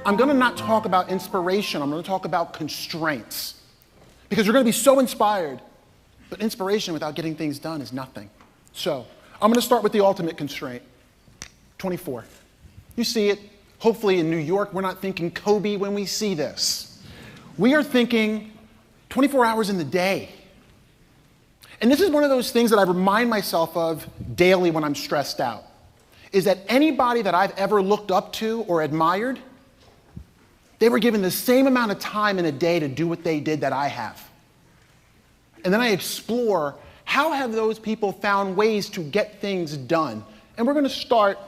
I'm going to not talk about inspiration. I'm going to talk about constraints. Because you're going to be so inspired, but inspiration without getting things done is nothing. So I'm going to start with the ultimate constraint, 24. You see it. Hopefully in New York, we're not thinking Kobe when we see this. We are thinking 24 hours in the day. And this is one of those things that I remind myself of daily when I'm stressed out, is that anybody that I've ever looked up to or admired, they were given the same amount of time in a day to do what they did that I have. And then I explore, how have those people found ways to get things done? And we're going to start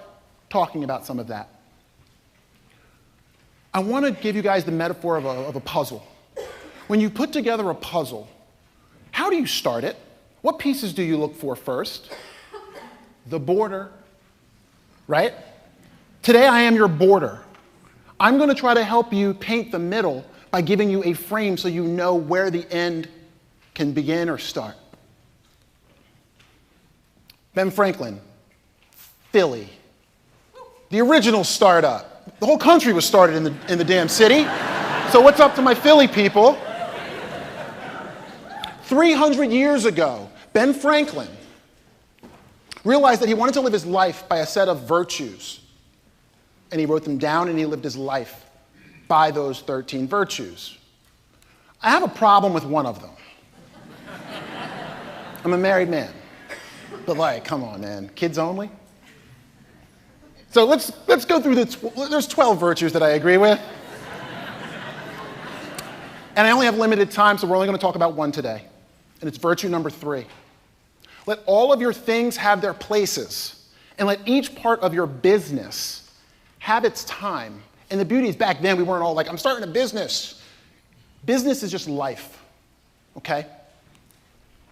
talking about some of that. I want to give you guys the metaphor of a puzzle. When you put together a puzzle, how do you start it? What pieces do you look for first? The border, right? Today I am your border. I'm going to try to help you paint the middle by giving you a frame so you know where the end can begin or start. Ben Franklin, Philly, the original startup. The whole country was started in the damn city. So what's up to my Philly people? 300 years ago, Ben Franklin realized that he wanted to live his life by a set of virtues. And he wrote them down, and he lived his life by those 13 virtues. I have a problem with one of them. I'm a married man. But like, come on, man. Kids only? So let's go through there's 12 virtues that I agree with. And I only have limited time, so we're only going to talk about one today. And it's virtue number 3. Let all of your things have their places, and let each part of your business have its time. And the beauty is, back then, we weren't all like, I'm starting a business. Business is just life, okay?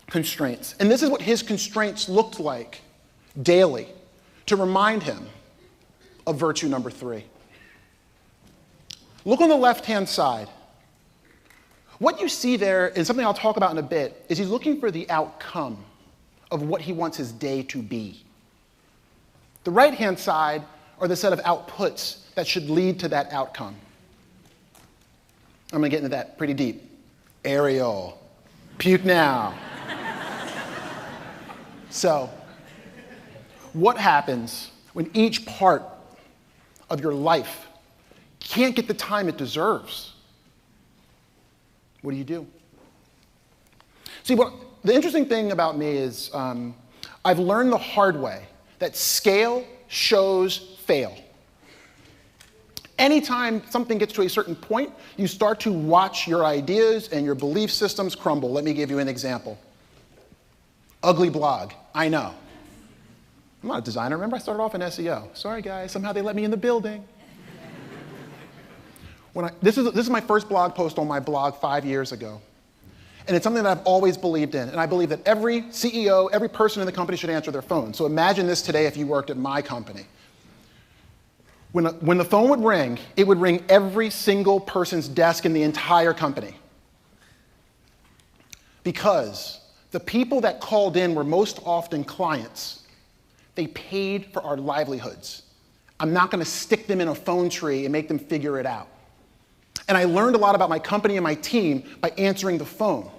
Constraints. And this is what his constraints looked like daily to remind him of virtue number 3. Look on the left-hand side. What you see there, and something I'll talk about in a bit, is he's looking for the outcome of what he wants his day to be. The right-hand side are the set of outputs that should lead to that outcome. I'm going to get into that pretty deep. Ariel, puke now. So, what happens when each part of your life can't get the time it deserves? What do? See, the interesting thing about me is I've learned the hard way that scale shows fail. Anytime something gets to a certain point, you start to watch your ideas and your belief systems crumble. Let me give you an example. Ugly blog, I know. I'm not a designer. Remember, I started off in SEO. Sorry, guys. Somehow they let me in the building. This is my first blog post on my blog 5 years ago. And it's something that I've always believed in. And I believe that every CEO, every person in the company should answer their phone. So imagine this today if you worked at my company. When the phone would ring, it would ring every single person's desk in the entire company. Because the people that called in were most often clients. They paid for our livelihoods. I'm not going to stick them in a phone tree and make them figure it out. And I learned a lot about my company and my team by answering the phone.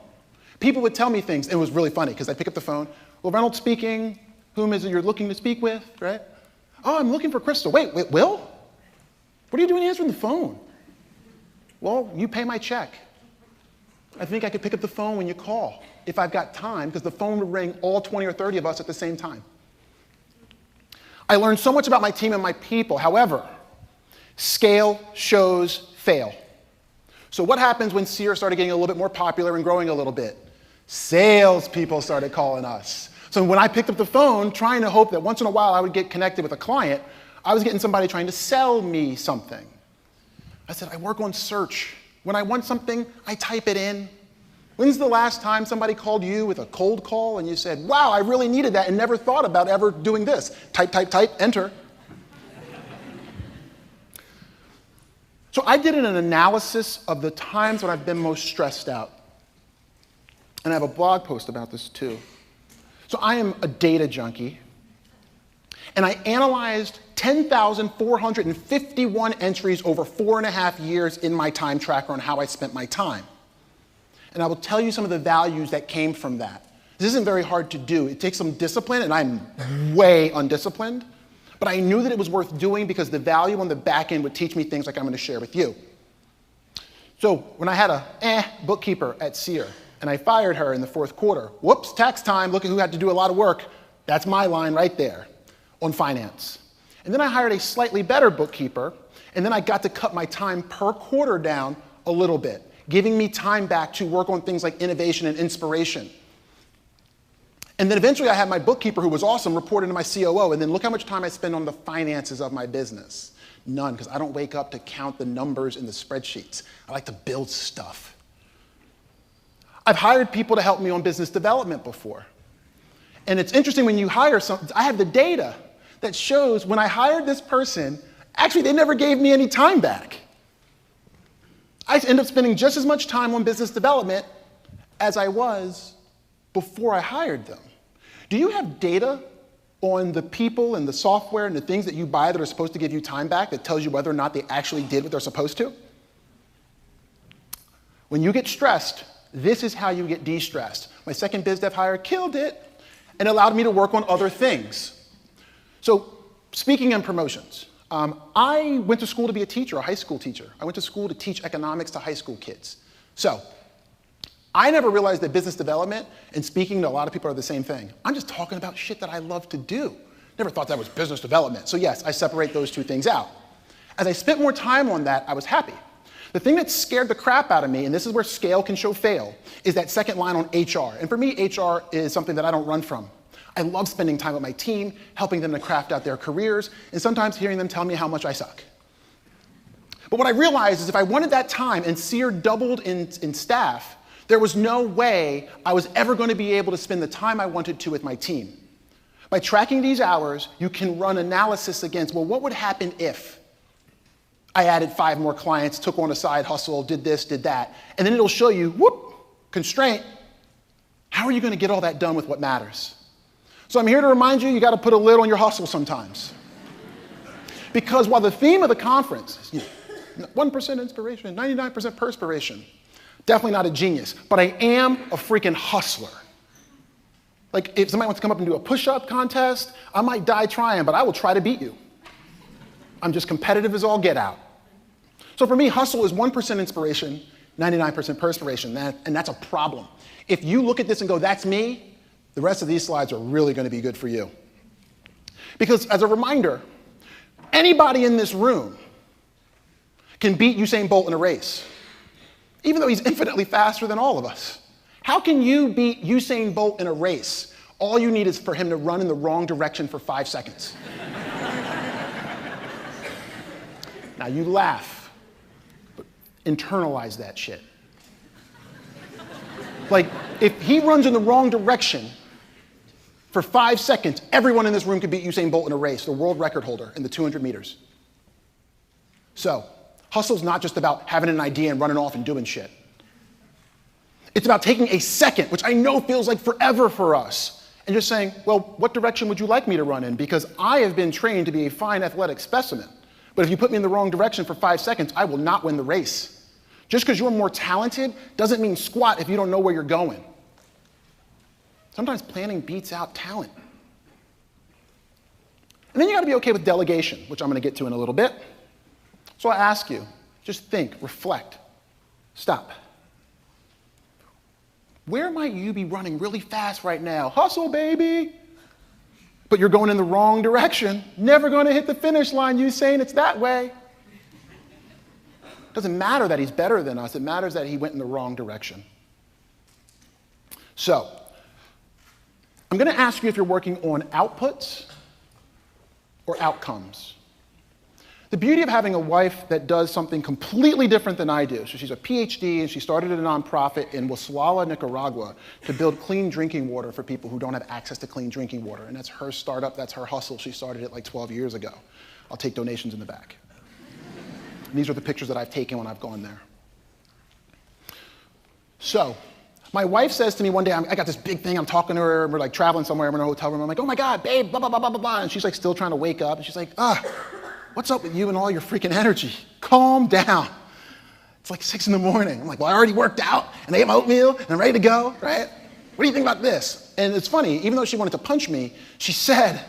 People would tell me things, and it was really funny, because I'd pick up the phone. Wil Reynolds speaking. Whom is it you're looking to speak with, right? Oh, I'm looking for Crystal. Wait, Will? What are you doing answering the phone? Well, you pay my check. I think I could pick up the phone when you call, if I've got time, because the phone would ring all 20 or 30 of us at the same time. I learned so much about my team and my people. However, scale shows fail. So what happens when Seer started getting a little bit more popular and growing a little bit? Salespeople started calling us. So when I picked up the phone, trying to hope that once in a while I would get connected with a client, I was getting somebody trying to sell me something. I said, I work on search. When I want something, I type it in. When's the last time somebody called you with a cold call and you said, wow, I really needed that and never thought about ever doing this? Type, type, type, enter. So I did an analysis of the times when I've been most stressed out. And I have a blog post about this too. So I am a data junkie. And I analyzed 10,451 entries over 4.5 years in my time tracker on how I spent my time. And I will tell you some of the values that came from that. This isn't very hard to do. It takes some discipline, and I'm way undisciplined. But I knew that it was worth doing because the value on the back end would teach me things like I'm going to share with you. So when I had a bookkeeper at Seer, and I fired her in the 4th quarter, whoops, tax time, look at who had to do a lot of work. That's my line right there on finance. And then I hired a slightly better bookkeeper, and then I got to cut my time per quarter down a little bit, giving me time back to work on things like innovation and inspiration. And then eventually I had my bookkeeper, who was awesome, report into my COO, and then look how much time I spend on the finances of my business. None, because I don't wake up to count the numbers in the spreadsheets. I like to build stuff. I've hired people to help me on business development before. And it's interesting when you hire someone, I have the data that shows when I hired this person, actually they never gave me any time back. I end up spending just as much time on business development as I was before I hired them. Do you have data on the people and the software and the things that you buy that are supposed to give you time back that tells you whether or not they actually did what they're supposed to? When you get stressed, this is how you get de-stressed. My second biz dev hire killed it and allowed me to work on other things. So speaking in promotions, I went to school to be a teacher, a high school teacher. I went to school to teach economics to high school kids. So I never realized that business development and speaking to a lot of people are the same thing. I'm just talking about shit that I love to do. Never thought that was business development. So yes, I separate those two things out. As I spent more time on that, I was happy. The thing that scared the crap out of me, and this is where scale can show fail, is that second line on HR. And for me, HR is something that I don't run from. I love spending time with my team, helping them to craft out their careers, and sometimes hearing them tell me how much I suck. But what I realized is if I wanted that time and Seer doubled in staff, there was no way I was ever going to be able to spend the time I wanted to with my team. By tracking these hours, you can run analysis against, well, what would happen if I added 5 more clients, took on a side hustle, did this, did that, and then it'll show you, whoop, constraint. How are you going to get all that done with what matters? So I'm here to remind you, you got to put a lid on your hustle sometimes. Because while the theme of the conference is 1% inspiration, 99% perspiration, definitely not a genius, but I am a freaking hustler. Like if somebody wants to come up and do a push-up contest, I might die trying, but I will try to beat you. I'm just competitive as all get out. So for me, hustle is 1% inspiration, 99% perspiration, and that's a problem. If you look at this and go, that's me, the rest of these slides are really going to be good for you. Because as a reminder, anybody in this room can beat Usain Bolt in a race, even though he's infinitely faster than all of us. How can you beat Usain Bolt in a race? All you need is for him to run in the wrong direction for 5 seconds. Now you laugh, but internalize that shit. Like, if he runs in the wrong direction for 5 seconds, everyone in this room could beat Usain Bolt in a race, the world record holder in the 200 meters. So, hustle's not just about having an idea and running off and doing shit. It's about taking a second, which I know feels like forever for us, and just saying, well, what direction would you like me to run in? Because I have been trained to be a fine athletic specimen. But if you put me in the wrong direction for 5 seconds, I will not win the race. Just because you're more talented doesn't mean squat if you don't know where you're going. Sometimes planning beats out talent. And then you got to be okay with delegation, which I'm going to get to in a little bit. So I ask you, just think, reflect, stop. Where might you be running really fast right now? Hustle, baby! But you're going in the wrong direction. Never going to hit the finish line, you saying it's that way. It doesn't matter that he's better than us. It matters that he went in the wrong direction. So, I'm going to ask you if you're working on outputs or outcomes. The beauty of having a wife that does something completely different than I do, so she's a PhD and she started a nonprofit in Waslala, Nicaragua to build clean drinking water for people who don't have access to clean drinking water. And that's her startup, that's her hustle. She started it like 12 years ago. I'll take donations in the back. And these are the pictures that I've taken when I've gone there. So, My wife says to me one day, I got this big thing, I'm talking to her, and we're like traveling somewhere, I'm in a hotel room, I'm like, oh my God, babe, blah, blah, blah, blah, blah, blah. And she's like still trying to wake up, and she's like, what's up with you and all your freaking energy? Calm down. It's like 6 in the morning. I'm like, well, I already worked out, and I ate my oatmeal, and I'm ready to go, right? What do you think about this? And it's funny, even though she wanted to punch me, she said,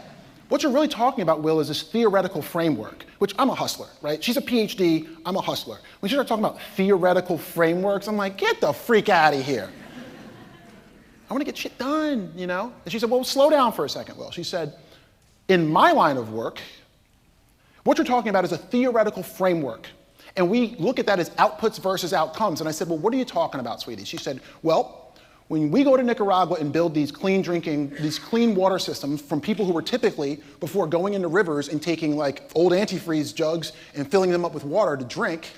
what you're really talking about, Will, is this theoretical framework, which I'm a hustler, right? She's a PhD, I'm a hustler. When she started talking about theoretical frameworks, I'm like, get the freak out of here. I want to get shit done, you know? And she said, well, slow down for a second, Will. She said, in my line of work, what you're talking about is a theoretical framework. And we look at that as outputs versus outcomes. And I said, well, what are you talking about, sweetie? She said, well, when we go to Nicaragua and build these clean water systems from people who were typically, before going into rivers and taking like old antifreeze jugs and filling them up with water to drink,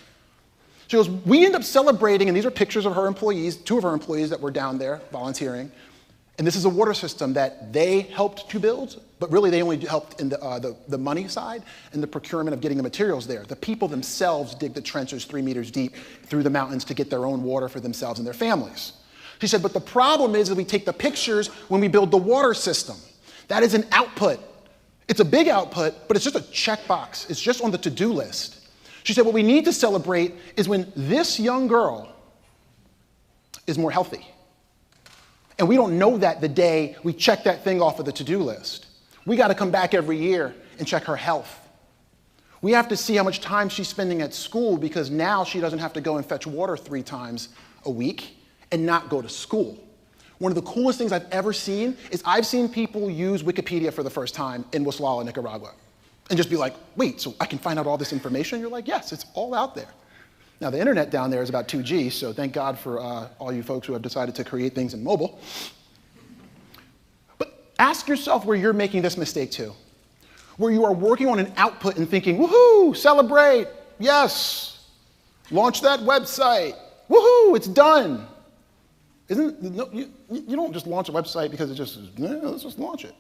she goes, we end up celebrating, and these are pictures of her employees, 2 of her employees that were down there volunteering, and this is a water system that they helped to build, but really they only helped in the money side and the procurement of getting the materials there. The people themselves dig the trenches 3 meters deep through the mountains to get their own water for themselves and their families. She said, but the problem is that we take the pictures when we build the water system. That is an output. It's a big output, but it's just a checkbox. It's just on the to-do list. She said, what we need to celebrate is when this young girl is more healthy. And we don't know that the day we check that thing off of the to-do list. We got to come back every year and check her health. We have to see how much time she's spending at school, because now she doesn't have to go and fetch water 3 times a week and not go to school. One of the coolest things I've ever seen is I've seen people use Wikipedia for the first time in Waslala, Nicaragua, and just be like, wait, so I can find out all this information? You're like, yes, it's all out there. Now, the internet down there is about 2G, so thank God for all you folks who have decided to create things in mobile. But ask yourself where you're making this mistake too, where you are working on an output and thinking, woohoo, celebrate, yes, launch that website, woohoo, it's done. You don't just launch a website because it just is, let's just launch it.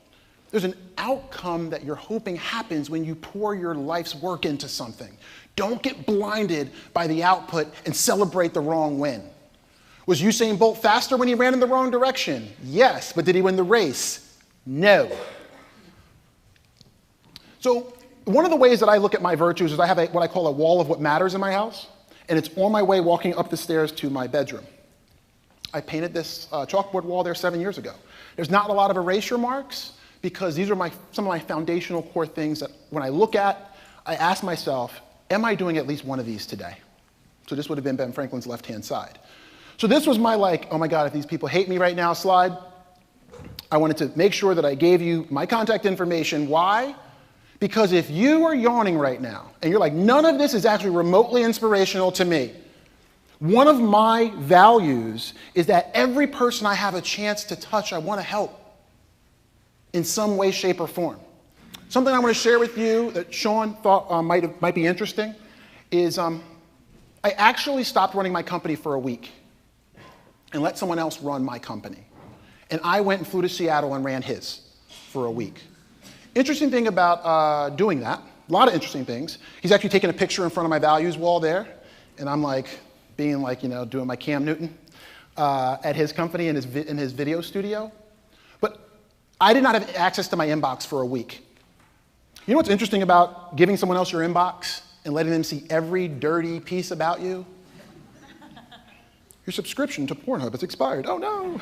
There's an outcome that you're hoping happens when you pour your life's work into something. Don't get blinded by the output and celebrate the wrong win. Was Usain Bolt faster when he ran in the wrong direction? Yes, but did he win the race? No. So one of the ways that I look at my virtues is I have what I call a wall of what matters in my house, and it's on my way walking up the stairs to my bedroom. I painted this chalkboard wall there 7 years ago. There's not a lot of erasure marks because these are some of my foundational core things that when I look at, I ask myself, am I doing at least one of these today? So this would have been Ben Franklin's left-hand side. So this was my like, oh my God, if these people hate me right now slide. I wanted to make sure that I gave you my contact information. Why? Because if you are yawning right now and you're like, none of this is actually remotely inspirational to me, one of my values is that every person I have a chance to touch, I want to help in some way, shape, or form. Something I want to share with you that Sean thought might be interesting is I actually stopped running my company for a week and let someone else run my company. And I went and flew to Seattle and ran his for a week. Interesting thing about doing that, a lot of interesting things. He's actually taking a picture in front of my values wall there, and I'm like, being like, doing my Cam Newton at his company in his video studio. But I did not have access to my inbox for a week. You know what's interesting about giving someone else your inbox and letting them see every dirty piece about you? Your subscription to Pornhub has expired. Oh no.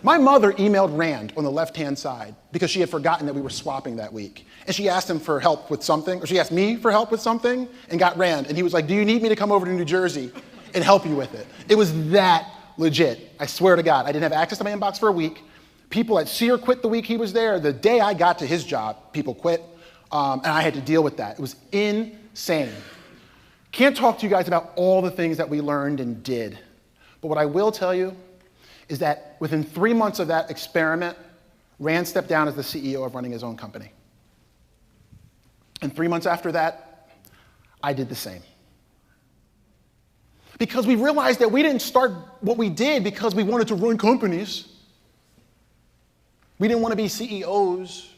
My mother emailed Rand on the left-hand side because she had forgotten that we were swapping that week. And she asked him for help with something, or she asked me for help with something, and got Rand. And he was like, do you need me to come over to New Jersey and help you with it? It was that legit. I swear to God. I didn't have access to my inbox for a week. People at Seer quit the week he was there. The day I got to his job, people quit. And I had to deal with that. It was insane. Can't talk to you guys about all the things that we learned and did. But what I will tell you is that within 3 months of that experiment, Rand stepped down as the CEO of running his own company. And 3 months after that, I did the same. Because we realized that we didn't start what we did because we wanted to run companies. We didn't want to be CEOs.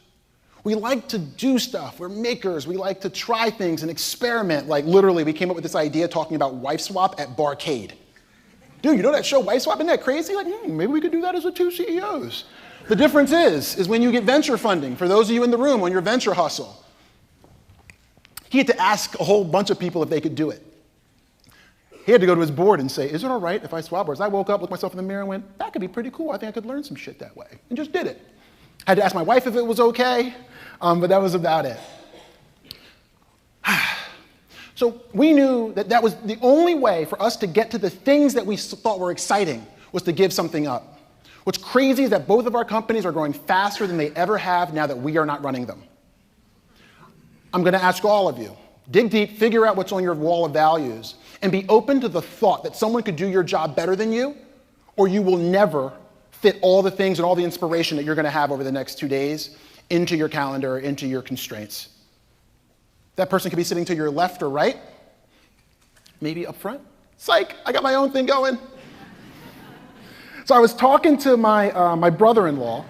We like to do stuff. We're makers. We like to try things and experiment. Like literally, we came up with this idea talking about wife swap at Barcade. dude, you know that show Wife Swap? Isn't that crazy? Like, maybe we could do that as with 2 CEOs. The difference is when you get venture funding, for those of you in the room on your venture hustle, he had to ask a whole bunch of people if they could do it. He had to go to his board and say, is it all right if I swap boards? I woke up, looked myself in the mirror and went, that could be pretty cool. I think I could learn some shit that way. And just did it. I had to ask my wife if it was okay, but that was about it. So we knew that that was the only way for us to get to the things that we thought were exciting was to give something up. What's crazy is that both of our companies are growing faster than they ever have now that we are not running them. I'm going to ask all of you, dig deep, figure out what's on your wall of values, and be open to the thought that someone could do your job better than you, or you will never fit all the things and all the inspiration that you're going to have over the next 2 days into your calendar, into your constraints. That person could be sitting to your left or right, maybe up front. Psych, I got my own thing going. So I was talking to my brother-in-law,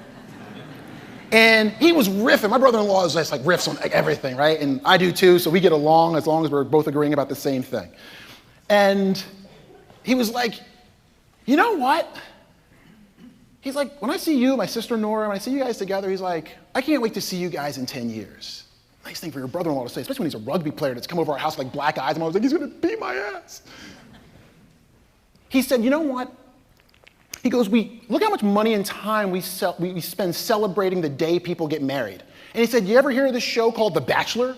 and he was riffing. My brother-in-law is just like riffs on everything, right? And I do too, so we get along as long as we're both agreeing about the same thing. And he was like, you know what? He's like, when I see you, my sister Nora, when I see you guys together, he's like, I can't wait to see you guys in 10 years. Nice thing for your brother-in-law to say, especially when he's a rugby player that's come over our house with like black eyes, and I was like, he's gonna beat my ass. He said, you know what? He goes, look how much money and time we spend celebrating the day people get married. And he said, you ever hear of this show called The Bachelor?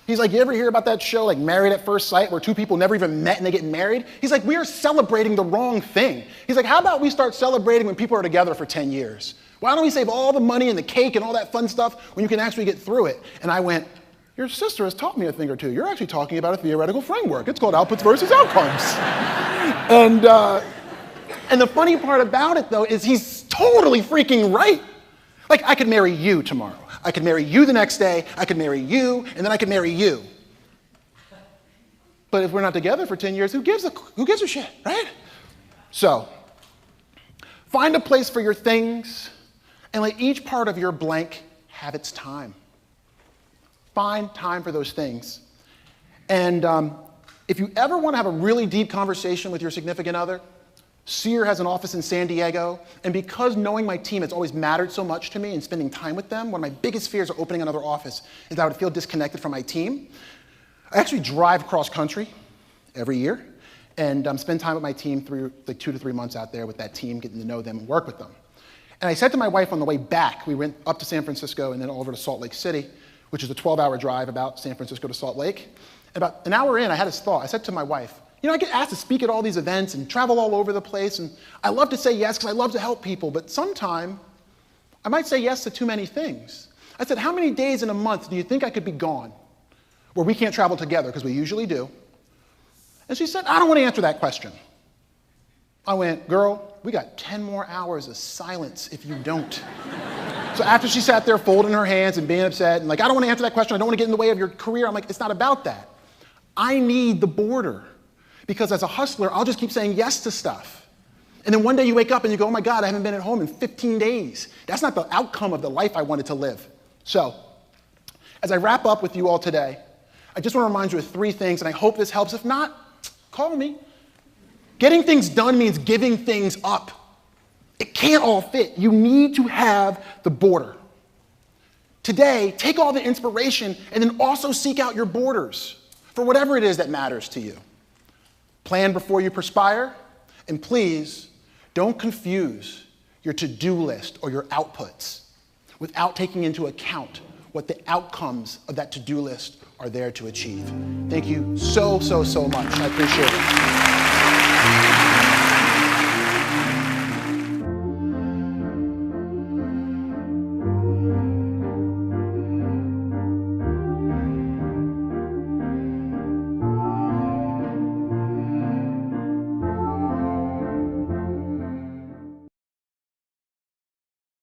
He's like, you ever hear about that show, like Married at First Sight, where 2 people never even met and they get married? He's like, we are celebrating the wrong thing. He's like, how about we start celebrating when people are together for 10 years? Why don't we save all the money and the cake and all that fun stuff when you can actually get through it? And I went, your sister has taught me a thing or two. You're actually talking about a theoretical framework. It's called outputs versus outcomes. And the funny part about it, though, is he's totally freaking right. Like, I could marry you tomorrow. I could marry you the next day. I could marry you, and then I could marry you. But if we're not together for 10 years, who gives a shit, right? So, find a place for your things, and let each part of your blank have its time. Find time for those things. And if you ever want to have a really deep conversation with your significant other, Seer has an office in San Diego, and because knowing my team has always mattered so much to me and spending time with them, one of my biggest fears of opening another office is that I would feel disconnected from my team. I actually drive cross country every year and spend time with my team through like 2 to 3 months out there with that team, getting to know them and work with them. And I said to my wife on the way back, we went up to San Francisco and then over to Salt Lake City, which is a 12-hour drive about San Francisco to Salt Lake. And about an hour in, I had this thought. I said to my wife, you know, I get asked to speak at all these events and travel all over the place, and I love to say yes because I love to help people, but sometime I might say yes to too many things. I said, how many days in a month do you think I could be gone where we can't travel together, because we usually do? And she said, I don't want to answer that question. I went, girl, we got 10 more hours of silence if you don't. So after she sat there folding her hands and being upset and like, I don't want to answer that question, I don't want to get in the way of your career, I'm like, it's not about that. I need the border. Because as a hustler, I'll just keep saying yes to stuff. And then one day you wake up and you go, oh my God, I haven't been at home in 15 days. That's not the outcome of the life I wanted to live. So, as I wrap up with you all today, I just want to remind you of 3 things, and I hope this helps. If not, call me. Getting things done means giving things up. It can't all fit. You need to have the border. Today, take all the inspiration and then also seek out your borders for whatever it is that matters to you. Plan before you perspire, and please don't confuse your to-do list or your outputs without taking into account what the outcomes of that to-do list are there to achieve. Thank you so, so, so much. I appreciate it.